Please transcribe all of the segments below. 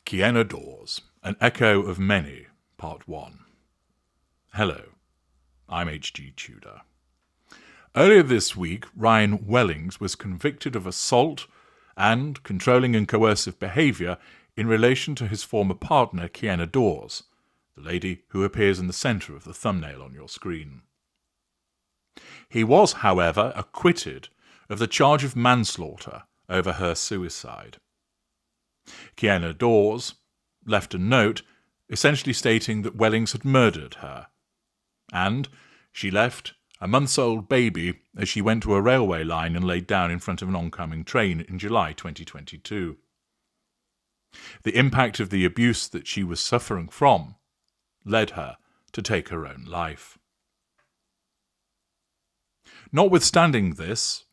Kiena Dawes, An Echo of Many, Part 1. Hello, I'm H.G. Tudor. Earlier this week, Ryan Wellings was convicted of assault and controlling and coercive behaviour in relation to his former partner, Kiena Dawes, the lady who appears in the centre of the thumbnail on your screen. He was, however, acquitted of the charge of manslaughter over her suicide. Kiena Dawes left a note essentially stating that Wellings had murdered her, and she left a months-old baby as she went to a railway line and laid down in front of an oncoming train in July 2022. The impact of the abuse that she was suffering from led her to take her own life. Notwithstanding this,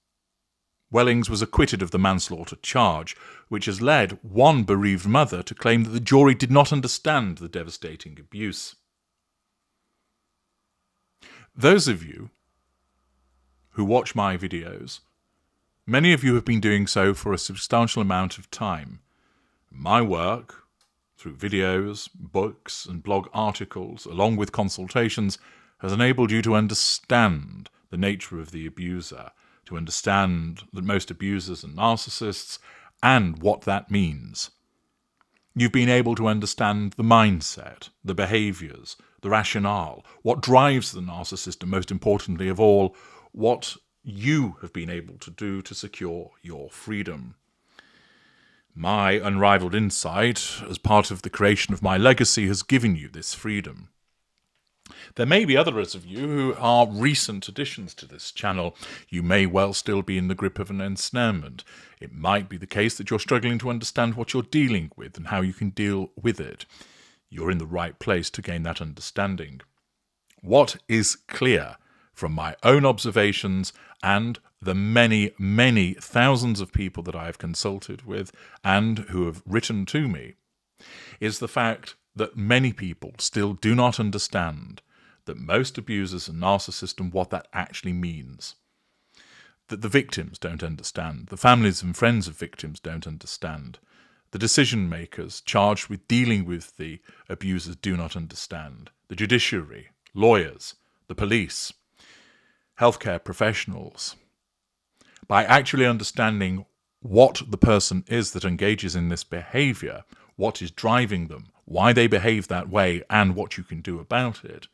Wellings was acquitted of the manslaughter charge, which has led one bereaved mother to claim that the jury did not understand the devastating abuse. Those of you who watch my videos, many of you have been doing so for a substantial amount of time. My work, through videos, books, and blog articles, along with consultations, has enabled you to understand the nature of the abuser, to understand that most abusers are narcissists, and what that means. You've been able to understand the mindset, the behaviours, the rationale, what drives the narcissist, and most importantly of all, what you have been able to do to secure your freedom. My unrivaled insight, as part of the creation of my legacy, has given you this freedom. There may be others of you who are recent additions to this channel. You may well still be in the grip of an ensnarement. It might be the case that you're struggling to understand what you're dealing with and how you can deal with it. You're in the right place to gain that understanding. What is clear from my own observations and the many, many thousands of people that I have consulted with and who have written to me is the fact that many people still do not understand that most abusers are narcissists and what that actually means. That the victims don't understand, the families and friends of victims don't understand, the decision makers charged with dealing with the abusers do not understand, the judiciary, lawyers, the police, healthcare professionals. By actually understanding what the person is that engages in this behaviour, what is driving them, why they behave that way, and what you can do about it,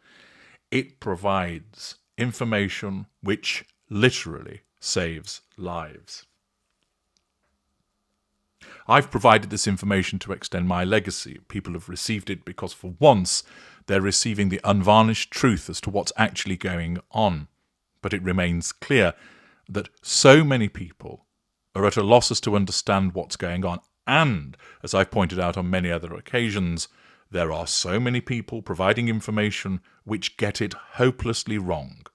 it provides information which literally saves lives. I've provided this information to extend my legacy. People have received it because for once they're receiving the unvarnished truth as to what's actually going on. But it remains clear that so many people are at a loss as to understand what's going on. And, as I've pointed out on many other occasions, there are so many people providing information which get it hopelessly wrong.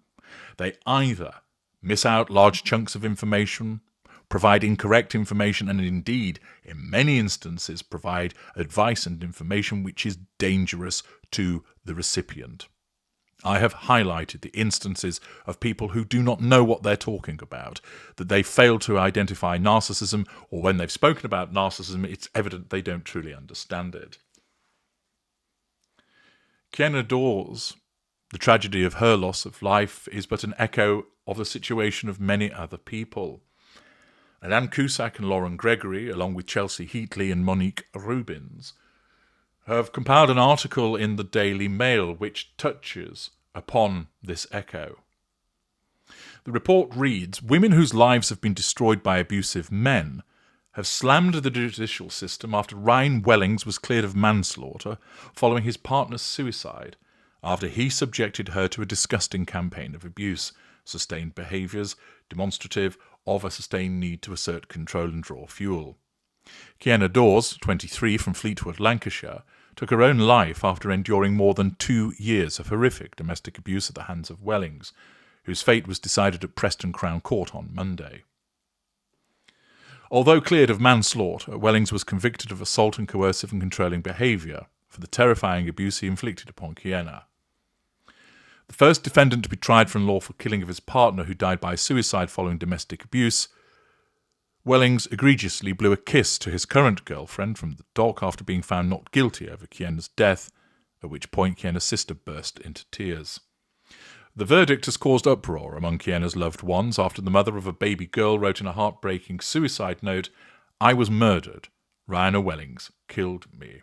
They either miss out large chunks of information, provide incorrect information, and indeed, in many instances, provide advice and information which is dangerous to the recipient. I have highlighted the instances of people who do not know what they're talking about, that they fail to identify narcissism, or when they've spoken about narcissism, it's evident they don't truly understand it. Kiena Dawes, the tragedy of her loss of life, is but an echo of the situation of many other people. And Anne Cusack and Lauren Gregory, along with Chelsea Heatley and Monique Rubins, have compiled an article in the Daily Mail which touches upon this echo. The report reads, "Women whose lives have been destroyed by abusive men have slammed the judicial system after Ryan Wellings was cleared of manslaughter following his partner's suicide, after he subjected her to a disgusting campaign of abuse, sustained behaviours, demonstrative of a sustained need to assert control and draw fuel." Kiena Dawes, 23, from Fleetwood, Lancashire, took her own life after enduring more than 2 years of horrific domestic abuse at the hands of Wellings, whose fate was decided at Preston Crown Court on Monday. Although cleared of manslaughter, Wellings was convicted of assault and coercive and controlling behaviour for the terrifying abuse he inflicted upon Kiena. The first defendant to be tried for unlawful killing of his partner, who died by suicide following domestic abuse, Wellings egregiously blew a kiss to his current girlfriend from the dock after being found not guilty over Kiena's death, at which point Kiena's sister burst into tears. The verdict has caused uproar among Kiena's loved ones after the mother of a baby girl wrote in a heartbreaking suicide note, "I was murdered. Ryan Wellings killed me."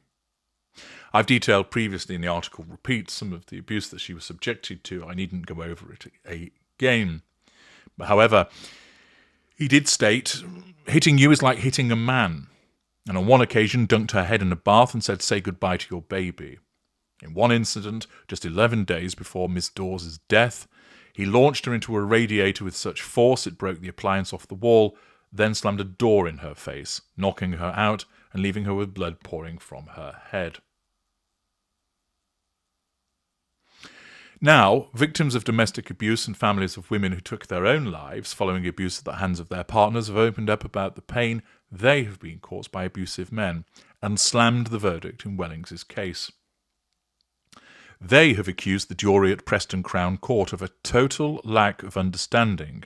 I've detailed previously in the article Repeat some of the abuse that she was subjected to. I needn't go over it again. However, he did state, "Hitting you is like hitting a man," and on one occasion dunked her head in a bath and said, "Say goodbye to your baby." In one incident, just 11 days before Miss Dawes' death, he launched her into a radiator with such force it broke the appliance off the wall, then slammed a door in her face, knocking her out and leaving her with blood pouring from her head. Now, victims of domestic abuse and families of women who took their own lives following abuse at the hands of their partners have opened up about the pain they have been caused by abusive men and slammed the verdict in Wellings' case. They have accused the jury at Preston Crown Court of a total lack of understanding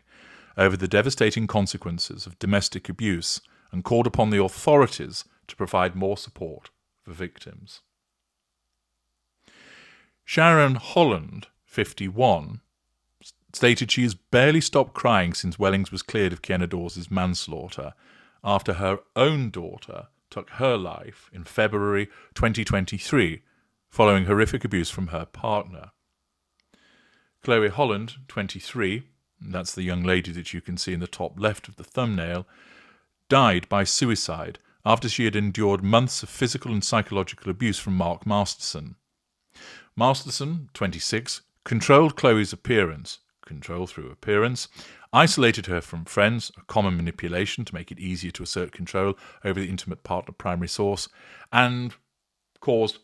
over the devastating consequences of domestic abuse and called upon the authorities to provide more support for victims. Sharon Holland, 51, stated she has barely stopped crying since Wellings was cleared of Kiena Dawes' manslaughter after her own daughter took her life in February 2023 following horrific abuse from her partner. Chloe Holland, 23, that's the young lady that you can see in the top left of the thumbnail, died by suicide after she had endured months of physical and psychological abuse from Mark Masterson. Masterson, 26, controlled Chloe's appearance, control through appearance, isolated her from friends, a common manipulation to make it easier to assert control over the intimate partner primary source, and caused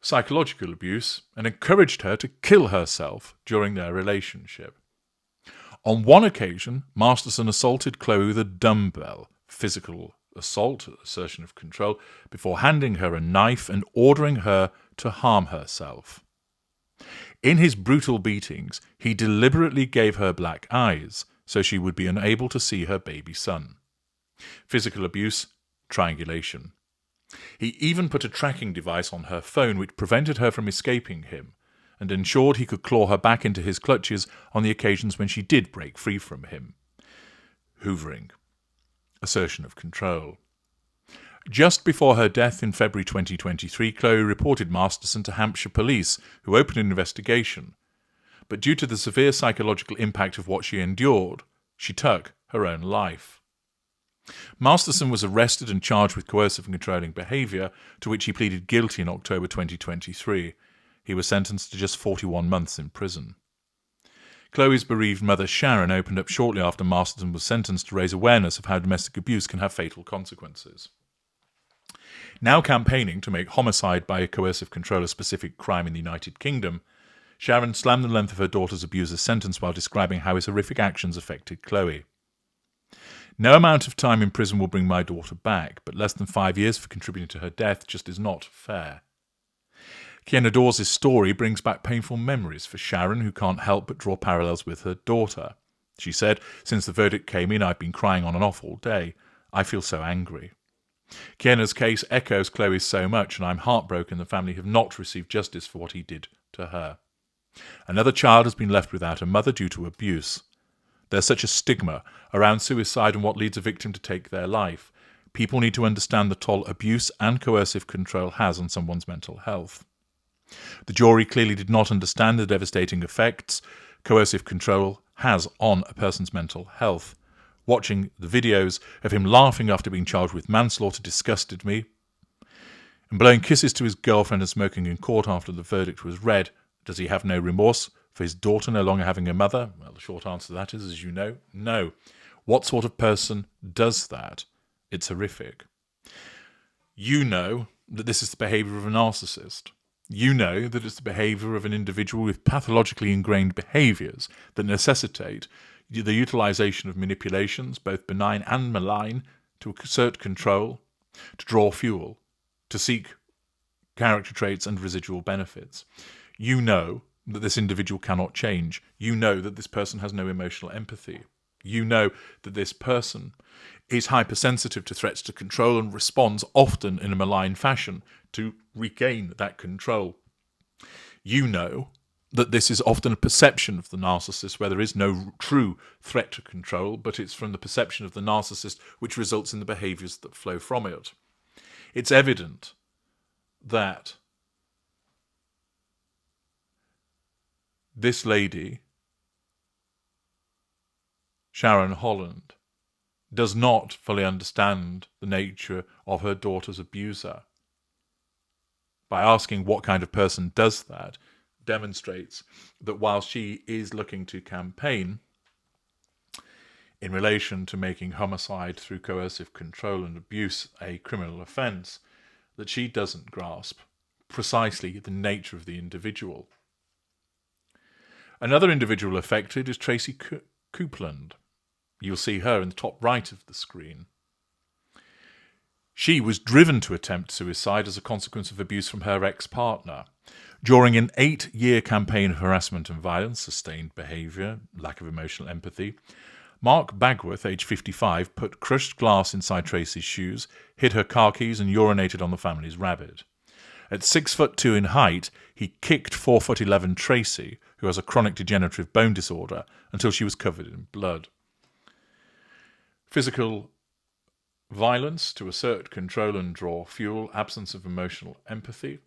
psychological abuse and encouraged her to kill herself during their relationship. On one occasion, Masterson assaulted Chloe with a dumbbell, physical assault, assertion of control, before handing her a knife and ordering her to harm herself. In his brutal beatings, he deliberately gave her black eyes so she would be unable to see her baby son. Physical abuse, triangulation. He even put a tracking device on her phone which prevented her from escaping him and ensured he could claw her back into his clutches on the occasions when she did break free from him. Hoovering. Assertion of control. Just before her death in February 2023, Chloe reported Masterson to Hampshire police, who opened an investigation. But due to the severe psychological impact of what she endured, she took her own life. Masterson was arrested and charged with coercive and controlling behaviour, to which he pleaded guilty in October 2023. He was sentenced to just 41 months in prison. Chloe's bereaved mother Sharon opened up shortly after Masterson was sentenced to raise awareness of how domestic abuse can have fatal consequences. Now campaigning to make homicide by a coercive control a specific crime in the United Kingdom, Sharon slammed the length of her daughter's abuser's sentence while describing how his horrific actions affected Chloe. "No amount of time in prison will bring my daughter back, but less than 5 years for contributing to her death just is not fair." Kiena Dawes' story brings back painful memories for Sharon, who can't help but draw parallels with her daughter. She said, "Since the verdict came in, I've been crying on and off all day. I feel so angry." Kiena's case echoes Chloe's so much, and I'm heartbroken the family have not received justice for what he did to her. Another child has been left without a mother due to abuse. There's such a stigma around suicide and what leads a victim to take their life. People need to understand the toll abuse and coercive control has on someone's mental health. The jury clearly did not understand the devastating effects coercive control has on a person's mental health. Watching the videos of him laughing after being charged with manslaughter disgusted me. And blowing kisses to his girlfriend and smoking in court after the verdict was read, does he have no remorse for his daughter no longer having a mother? Well, the short answer to that is, as you know, no. What sort of person does that? It's horrific. You know that this is the behaviour of a narcissist. You know that it's the behaviour of an individual with pathologically ingrained behaviours that necessitate the utilisation of manipulations, both benign and malign, to assert control, to draw fuel, to seek character traits and residual benefits. You know that this individual cannot change. You know that this person has no emotional empathy. You know that this person is hypersensitive to threats to control and responds often in a malign fashion to regain that control. You know that this is often a perception of the narcissist where there is no true threat to control, but it's from the perception of the narcissist which results in the behaviours that flow from it. It's evident that this lady, Sharon Holland, does not fully understand the nature of her daughter's abuser. By asking what kind of person does that, demonstrates that while she is looking to campaign in relation to making homicide through coercive control and abuse a criminal offence, that she doesn't grasp precisely the nature of the individual. Another individual affected is Tracy Kand. You'll see her in the top right of the screen. She was driven to attempt suicide as a consequence of abuse from her ex-partner. During an 8-year campaign of harassment and violence, sustained behaviour, lack of emotional empathy, Mark Bagworth, aged 55, put crushed glass inside Tracy's shoes, hid her car keys and urinated on the family's rabbit. At 6'2" in height, he kicked 4'11" Tracy, who has a chronic degenerative bone disorder, until she was covered in blood. Physical violence to assert control and draw fuel, absence of emotional empathy,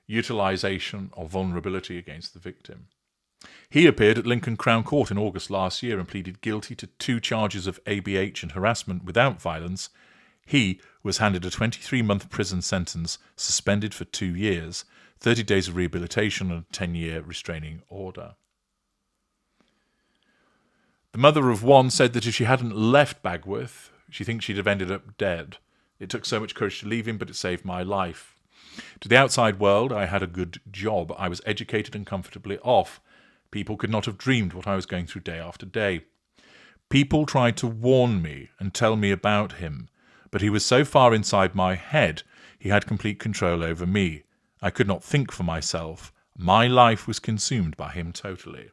utilisation of vulnerability against the victim. He appeared at Lincoln Crown Court in August last year and pleaded guilty to 2 charges of ABH and harassment without violence. He was handed a 23-month prison sentence, suspended for 2 years, 30 days of rehabilitation and a 10-year restraining order. The mother of one said that if she hadn't left Bagworth, she thinks she'd have ended up dead. It took so much courage to leave him, but it saved my life. To the outside world, I had a good job. I was educated and comfortably off. People could not have dreamed what I was going through day after day. People tried to warn me and tell me about him, but he was so far inside my head, he had complete control over me. I could not think for myself. My life was consumed by him totally.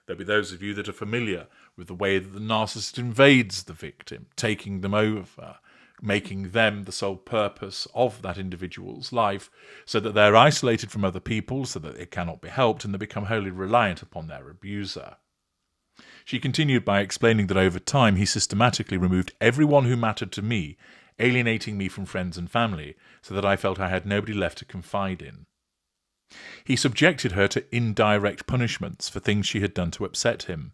There'll be those of you that are familiar with the way that the narcissist invades the victim, taking them over, making them the sole purpose of that individual's life, so that they're isolated from other people, so that it cannot be helped, and they become wholly reliant upon their abuser. She continued by explaining that over time he systematically removed everyone who mattered to me, alienating me from friends and family, so that I felt I had nobody left to confide in. He subjected her to indirect punishments for things she had done to upset him.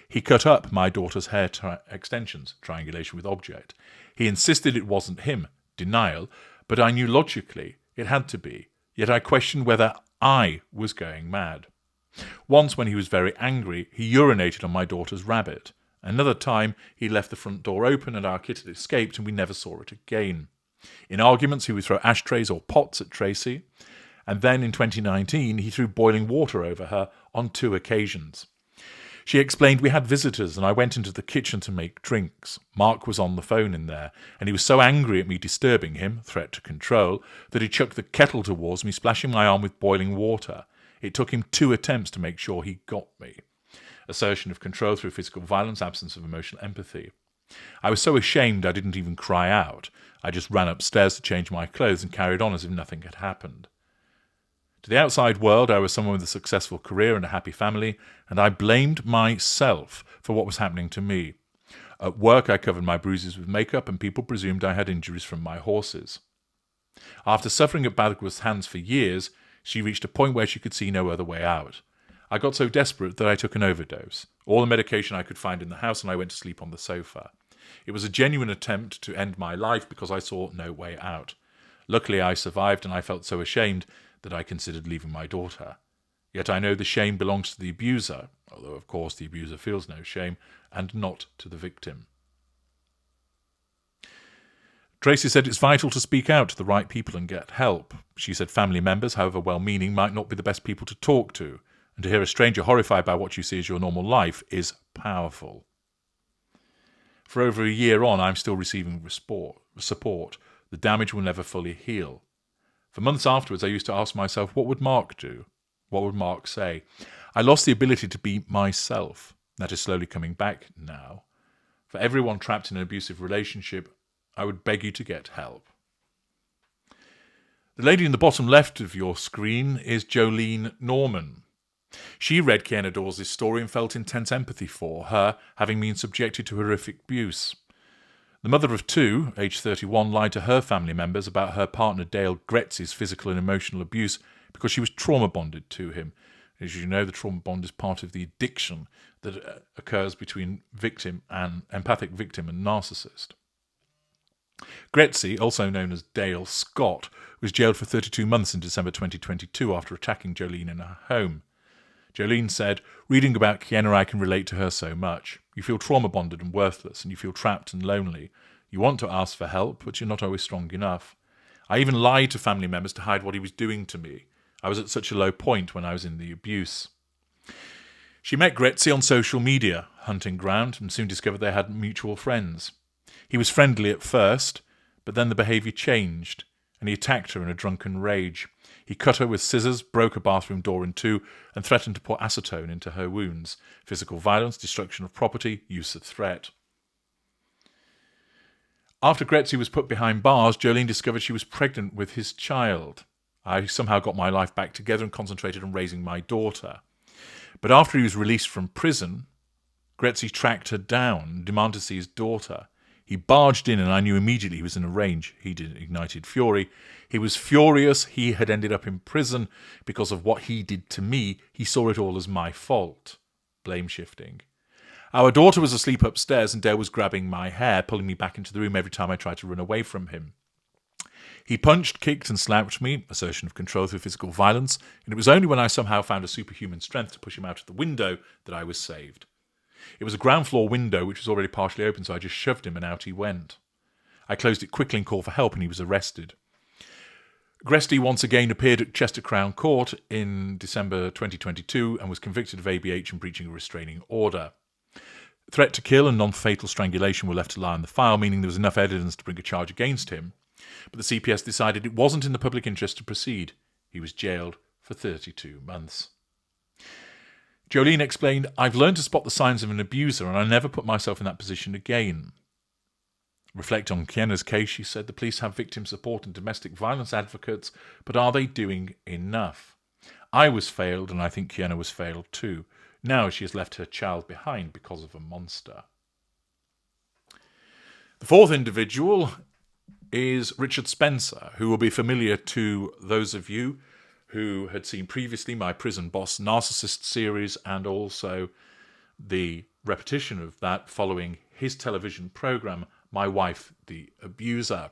He cut up my daughter's hair extensions, triangulation with object. He insisted it wasn't him, denial, but I knew logically it had to be, yet I questioned whether I was going mad. Once, when he was very angry, he urinated on my daughter's rabbit. Another time, he left the front door open and our kit had escaped and we never saw it again. In arguments, he would throw ashtrays or pots at Tracy. And then in 2019, he threw boiling water over her on 2 occasions. She explained we had visitors and I went into the kitchen to make drinks. Mark was on the phone in there, and he was so angry at me disturbing him, threat to control, that he chucked the kettle towards me, splashing my arm with boiling water. It took him 2 attempts to make sure he got me. Assertion of control through physical violence, absence of emotional empathy. I was so ashamed I didn't even cry out. I just ran upstairs to change my clothes and carried on as if nothing had happened. To the outside world, I was someone with a successful career and a happy family, and I blamed myself for what was happening to me. At work, I covered my bruises with makeup, and people presumed I had injuries from my horses. After suffering at Bagworth's hands for years, she reached a point where she could see no other way out. I got so desperate that I took an overdose, all the medication I could find in the house, and I went to sleep on the sofa. It was a genuine attempt to end my life because I saw no way out. Luckily, I survived, and I felt so ashamed that I considered leaving my daughter. Yet I know the shame belongs to the abuser, although of course the abuser feels no shame, and not to the victim. Tracy said it's vital to speak out to the right people and get help. She said family members, however well-meaning, might not be the best people to talk to, and to hear a stranger horrified by what you see as your normal life is powerful. For over a year on, I'm still receiving support. The damage will never fully heal. For months afterwards, I used to ask myself, what would Mark do? What would Mark say? I lost the ability to be myself. That is slowly coming back now. For everyone trapped in an abusive relationship, I would beg you to get help. The lady in the bottom left of your screen is Jolene Norman. She read Kiena Dawes' story and felt intense empathy for her, having been subjected to horrific abuse. The mother of two, aged 31, lied to her family members about her partner Dale Gretz's physical and emotional abuse because she was trauma bonded to him. As you know, the trauma bond is part of the addiction that occurs between empathic victim and narcissist. Gretzy, also known as Dale Scott, was jailed for 32 months in December 2022 after attacking Jolene in her home. Jolene said, "Reading about Kiena, I can relate to her so much. You feel trauma bonded and worthless, and you feel trapped and lonely. You want to ask for help, but you're not always strong enough. I even lied to family members to hide what he was doing to me. I was at such a low point when I was in the abuse." She met Gretzy on social media, hunting ground, and soon discovered they had mutual friends. He was friendly at first, but then the behaviour changed, and he attacked her in a drunken rage. He cut her with scissors, broke a bathroom door in two, and threatened to pour acetone into her wounds. Physical violence, destruction of property, use of threat. After Gretzy was put behind bars, Jolene discovered she was pregnant with his child. I somehow got my life back together and concentrated on raising my daughter. But after he was released from prison, Gretzy tracked her down and demanded to see his daughter. He barged in and I knew immediately he was in a rage. He ignited fury. He was furious. He had ended up in prison because of what he did to me. He saw it all as my fault. Blame shifting. Our daughter was asleep upstairs and Dale was grabbing my hair, pulling me back into the room every time I tried to run away from him. He punched, kicked and slapped me, assertion of control through physical violence, and it was only when I somehow found a superhuman strength to push him out of the window that I was saved. It was a ground floor window which was already partially open, so I just shoved him and out he went. I closed it quickly and called for help and he was arrested. Gresty once again appeared at Chester Crown Court in December 2022 and was convicted of ABH and breaching a restraining order. Threat to kill and non-fatal strangulation were left to lie on the file, meaning there was enough evidence to bring a charge against him. But the CPS decided it wasn't in the public interest to proceed. He was jailed for 32 months. Jolene explained, "I've learned to spot the signs of an abuser and I never put myself in that position again." Reflect on Kiena's case, she said, the police have victim support and domestic violence advocates, but are they doing enough? I was failed and I think Kiena was failed too. Now she has left her child behind because of a monster. The fourth individual is Richard Spencer, who will be familiar to those of you who had seen previously my Prison Boss Narcissist series and also the repetition of that following his television programme, My Wife, the Abuser.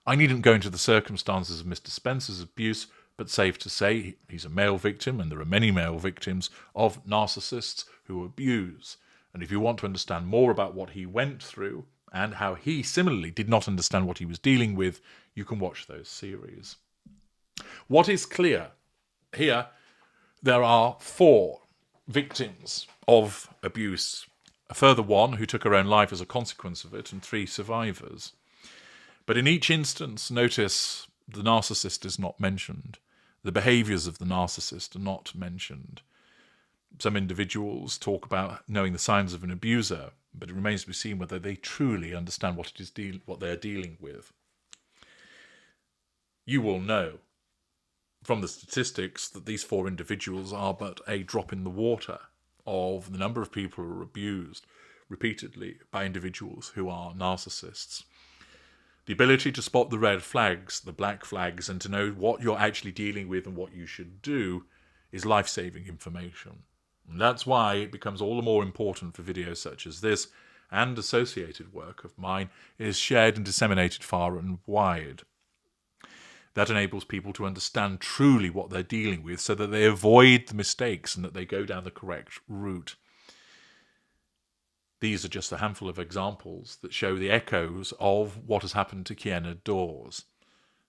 I needn't go into the circumstances of Mr. Spencer's abuse, but safe to say he's a male victim, and there are many male victims of narcissists who abuse. And if you want to understand more about what he went through and how he similarly did not understand what he was dealing with, you can watch those series. What is clear here, there are 4 victims of abuse, a further 1 who took her own life as a consequence of it, and 3 survivors. But in each instance, notice the narcissist is not mentioned. The behaviours of the narcissist are not mentioned. Some individuals talk about knowing the signs of an abuser, but it remains to be seen whether they truly understand what they are dealing with. You will know from the statistics that these 4 individuals are but a drop in the water of the number of people who are abused repeatedly by individuals who are narcissists. The ability to spot the red flags, the black flags, and to know what you're actually dealing with and what you should do is life-saving information. And that's why it becomes all the more important for videos such as this and associated work of mine is shared and disseminated far and wide. That enables people to understand truly what they're dealing with so that they avoid the mistakes and that they go down the correct route. These are just a handful of examples that show the echoes of what has happened to Kiena Dawes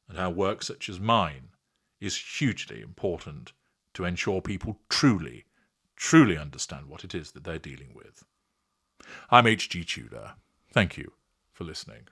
and how work such as mine is hugely important to ensure people truly understand what it is that they're dealing with. I'm H.G. Tudor. Thank you for listening.